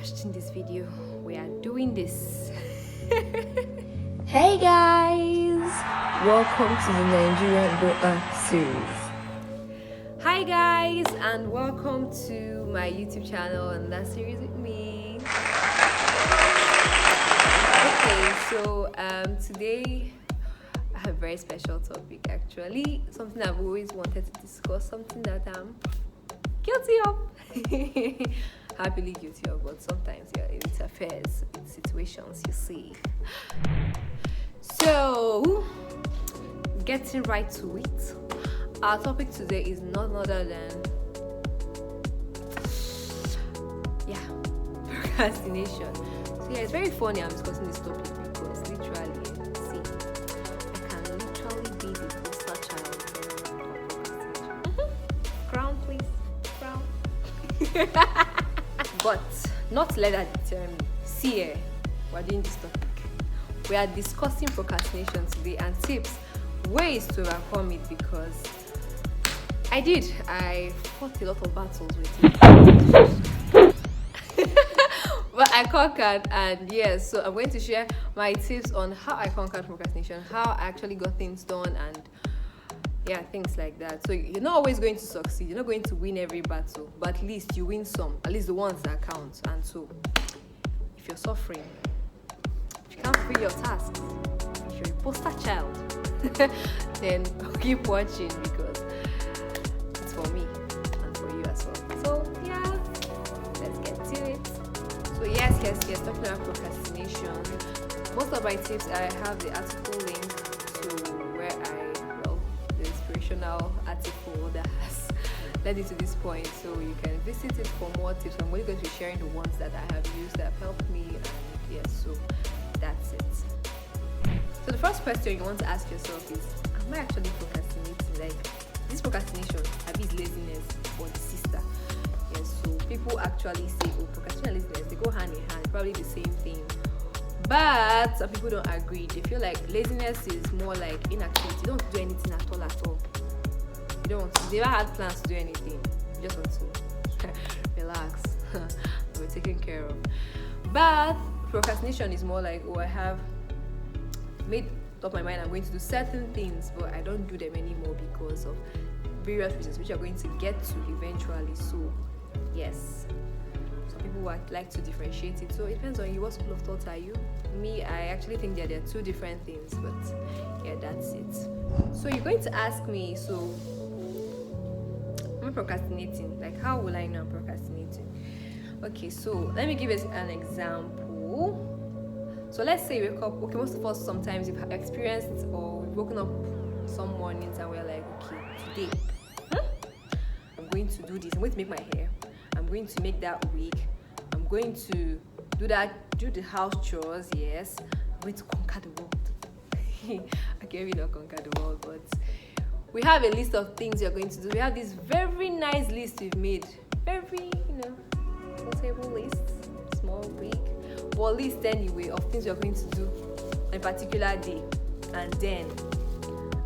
watching this video, we are doing this. Hey guys, welcome to the Nigerian Dota series. Hi guys, and welcome to my YouTube channel and that series with me. Okay, so today I have a very special topic, actually something I've always wanted to discuss, something that I'm guilty of. Happily guilty of, but sometimes it interferes with situations, you see. So, getting right to it, our topic today is none other than procrastination. So it's very funny I'm discussing this topic because literally, see, I can literally be the poster child of procrastination. Crown, please, crown. But not to let that deter me. See, we're doing this topic. We are discussing procrastination today and tips, ways to overcome it, because I fought a lot of battles with it. But I conquered, and yes, so I'm going to share my tips on how I conquered procrastination, how I actually got things done, and things like that. So you're not always going to succeed, you're not going to win every battle, but at least you win some, at least the ones that count. And so if you're suffering, if you can't fulfill your tasks, if you're a poster child, then keep watching, because it's for me and for you as well. So let's get to it. So yes, talking about procrastination, most of my tips, I have the article link to where the inspirational article that has led me to this point, so you can visit it for more tips. I'm only going to be sharing the ones that I have used that have helped me, and yes, so that's it. So the first question you want to ask yourself is, am I actually procrastinating? Like, this procrastination, is laziness or the sister? Yes, so people actually say, procrastination and laziness, they go hand in hand, probably the same thing. But some people don't agree. They feel like laziness is more like inactivity. You don't do anything at all. You don't. You never had plans to do anything. You just want to relax. We're taken care of. But procrastination is more like, I have made up my mind I'm going to do certain things, but I don't do them anymore because of various reasons, which are going to get to eventually. So yes, some people would like to differentiate it. So it depends on you. What school of thought are you? Me, I actually think that there are two different things, but that's it. So you're going to ask me, so am I procrastinating? Like, how will I know I'm procrastinating? Okay, so let me give you an example. So let's say you wake up. Okay, most of us sometimes you've experienced or we've woken up some mornings and we're like, okay, today I'm going to do this. I'm going to make my hair. I'm going to make that wig. I'm going to do the house chores. Yes, I'm going to conquer the world. Okay, we don't conquer the world, but we have a list of things you're going to do. We have this very nice list we've made. Very, portable list, small, big, but list anyway of things you're going to do on a particular day. And then,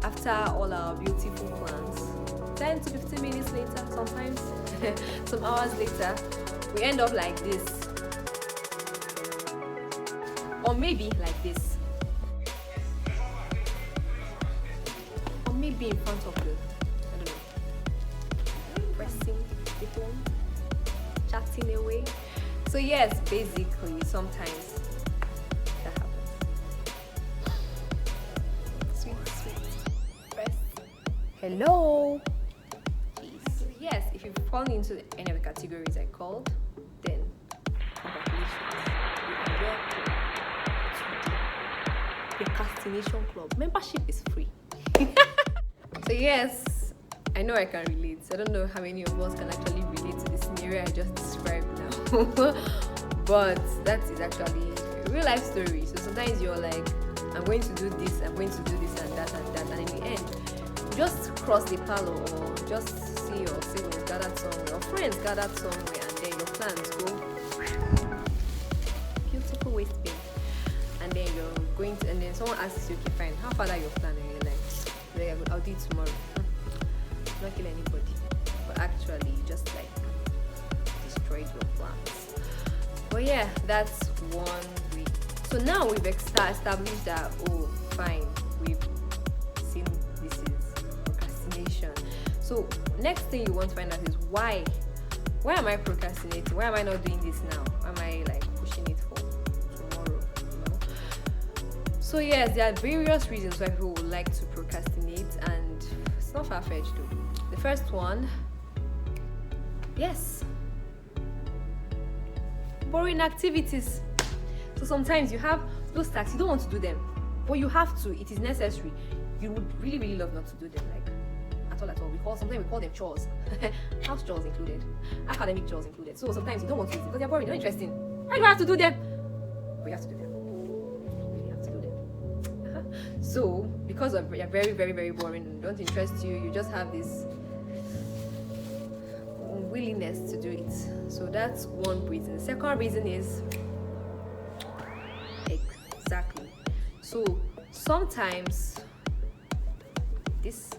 after all our beautiful plans, 10 to 15 minutes later, sometimes some hours later, we end up like this. Or maybe like this. Or maybe in front of pressing the phone, chatting away. So yes, basically, sometimes that happens. Sweet. Press. Hello. Please. So yes, if you've fallen into any of the categories I called, then congratulations. You are welcome to the Procrastination Club. Membership is free. So yes, I know I can relate. I don't know how many of us can actually relate to the scenario I just described now. But that is actually a real life story. So sometimes you're like, I'm going to do this, I'm going to do this and that, and in the end, you just cross the parlor or just see your siblings gathered somewhere or friends gathered somewhere, and then your plans go beautiful waste bin. And then you're going to, and then someone asks you, okay, fine, how far are your plan? And you're like, I'll do it tomorrow. Not kill anybody, but actually just like destroyed your plans. But yeah, that's one way. So now we've established that, oh, fine, we've seen this is procrastination. So next thing you want to find out is why am I procrastinating? Why am I not doing this now? Why am I like pushing it for tomorrow, you know? So yes, there are various reasons why people would like to procrastinate, and it's not far-fetched though. The first one, yes, boring activities. So sometimes you have those tasks, you don't want to do them, but you have to, it is necessary. You would really, really love not to do them, like at all. Sometimes we call them chores. House chores included, academic chores included. So sometimes you don't want to do it because they're boring, they're not interesting. Why do I have to do them? But you have to do them. You really have to do them. So because they're very, very, very boring and don't interest you, you just have this willingness to do it. So that's one reason. The second reason is exactly. So sometimes this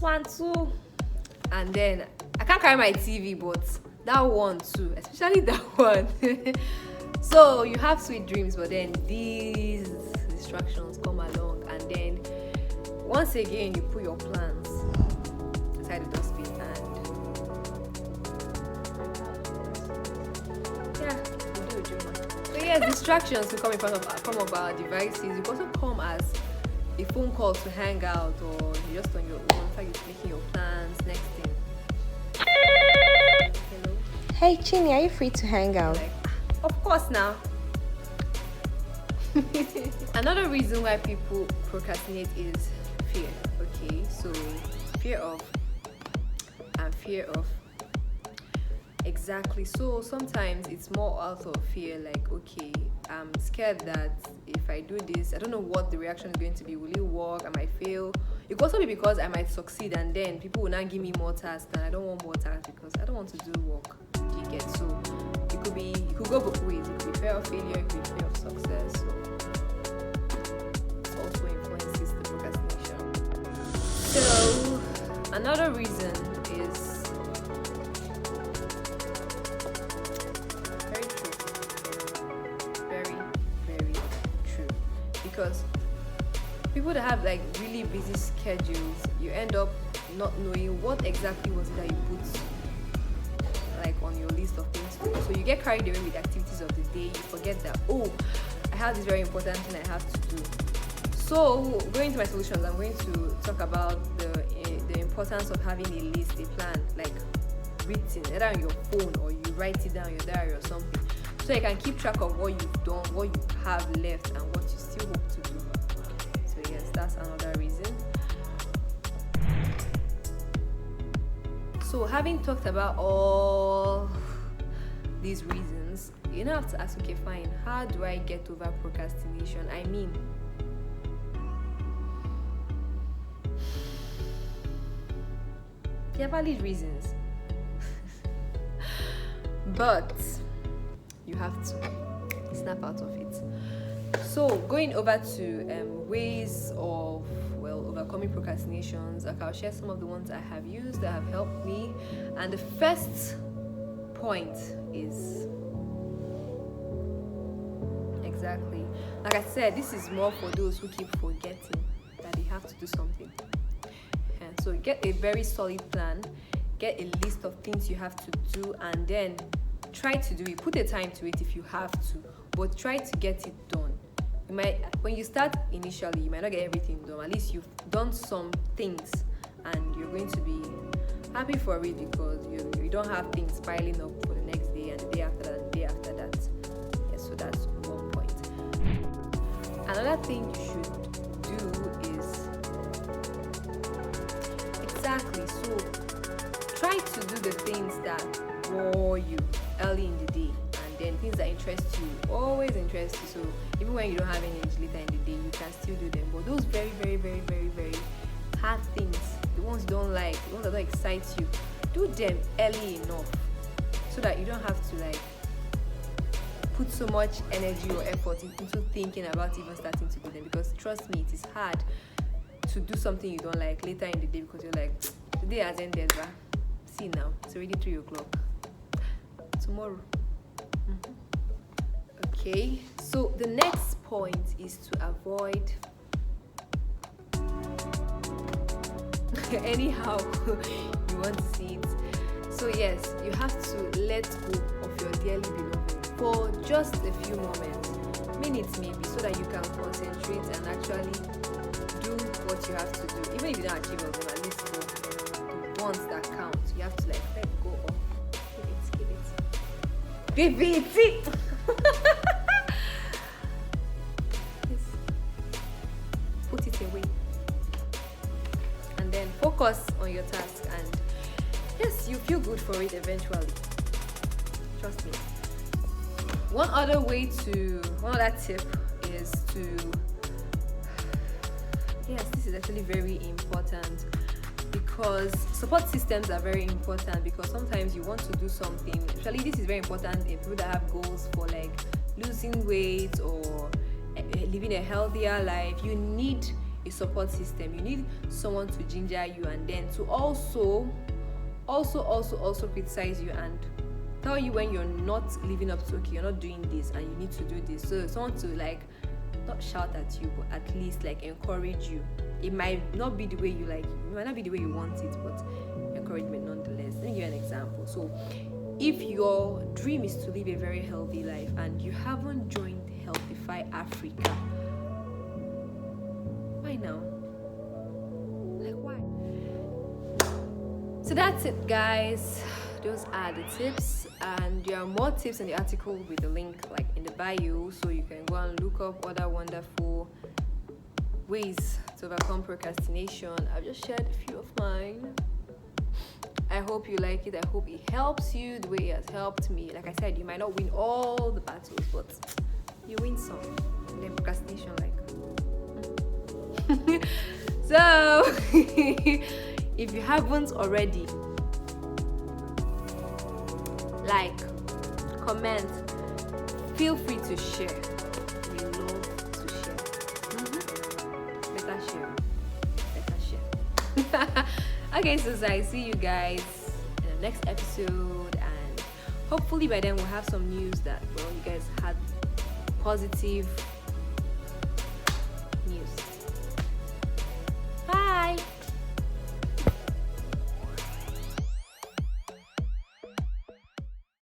one too, and then I can't carry my TV, but that one too, especially that one. So you have sweet dreams, but then these distractions come along, and then once again you put your plans aside the dustbin, and yeah, you do a dream. So yes, distractions will come in form of our devices. You also come as a phone call to hang out, or you're just on your own, like you're making your plans. Next thing, hello. Hey Chini, are you free to hang out? Like, of course now. Another reason why people procrastinate is fear. Okay, so fear of exactly. So sometimes it's more out of fear, like, okay, I'm scared that if I do this, I don't know what the reaction is going to be. Will it work? I might fail. It could also be because I might succeed, and then people will not give me more tasks, and I don't want more tasks because I don't want to do work. Do you get? So it could go both ways. It could be fear of failure, it could be fear of success. So it also influences the procrastination. So another reason is because people that have like really busy schedules, you end up not knowing what exactly was it that you put like on your list of things to do. So you get carried away with the activities of the day. You forget that, oh, I have this very important thing I have to do. So going to my solutions, I'm going to talk about the importance of having a list, a plan, like written either on your phone or you write it down in your diary or something, so you can keep track of what you've done, what you have left, and what you still hope to do. So yes, that's another reason. So having talked about all these reasons, you now have to ask, okay, fine, how do I get over procrastination? I mean, there are valid reasons. But you have to snap out of it. So going over to ways of overcoming procrastinations, I'll share some of the ones I have used that have helped me. And the first point is exactly, like I said, this is more for those who keep forgetting that they have to do something. And so get a very solid plan, get a list of things you have to do, and then try to do it. Put a time to it if you have to, but try to get it done. You might, when you start initially, you might not get everything done. At least you've done some things, and you're going to be happy for it because you don't have things piling up for the next day and the day after that and the day after that. Yeah, so that's one point. Another thing you should do is exactly. So try to do the things that bore you early in the day, and then things that interest you always interest you. So even when you don't have any energy later in the day, you can still do them. But those very, very, very, very, very hard things, the ones you don't like, the ones that don't excite you, do them early enough so that you don't have to like put so much energy or effort into thinking about even starting to do them. Because trust me, it is hard to do something you don't like later in the day because you're like, the day has ended, bruh. See now, it's already 3 o'clock. Tomorrow. Okay, so the next point is to avoid anyhow you want to see it. So yes, you have to let go of your dearly beloved for just a few moments, minutes maybe, so that you can concentrate and actually do what you have to do. Even if you don't achieve all of them, at least for the ones that count, you have to like let go of. Give it. Yes. Put it away. And then focus on your task, and yes, you feel good for it eventually. Trust me. One other tip is to, yes, this is actually very important, because support systems are very important, because sometimes you want to do something. Actually, this is very important in people that have goals for like losing weight or living a healthier life. You need a support system. You need someone to ginger you, and then to also criticize you and tell you when you're not living up to, okay, you're not doing this and you need to do this. So someone to like not shout at you, but at least like encourage you. It might not be the way you like, it might not be the way you want it, but encouragement nonetheless. Let me give you an example. So if your dream is to live a very healthy life and you haven't joined Healthify Africa, why now? Like, why? So that's it, guys. Those are the tips, and there are more tips in the article with the link like in the bio, so you can go and look up other wonderful ways to overcome procrastination. I've just shared a few of mine. I hope you like it. I hope it helps you the way it has helped me. Like I said, you might not win all the battles, but you win some. And then procrastination, like. So, if you haven't already, like, comment, feel free to share. We love to share. Better share. Okay, so I see you guys in the next episode, and hopefully by then we'll have some news that, well, you guys had positive news. Bye.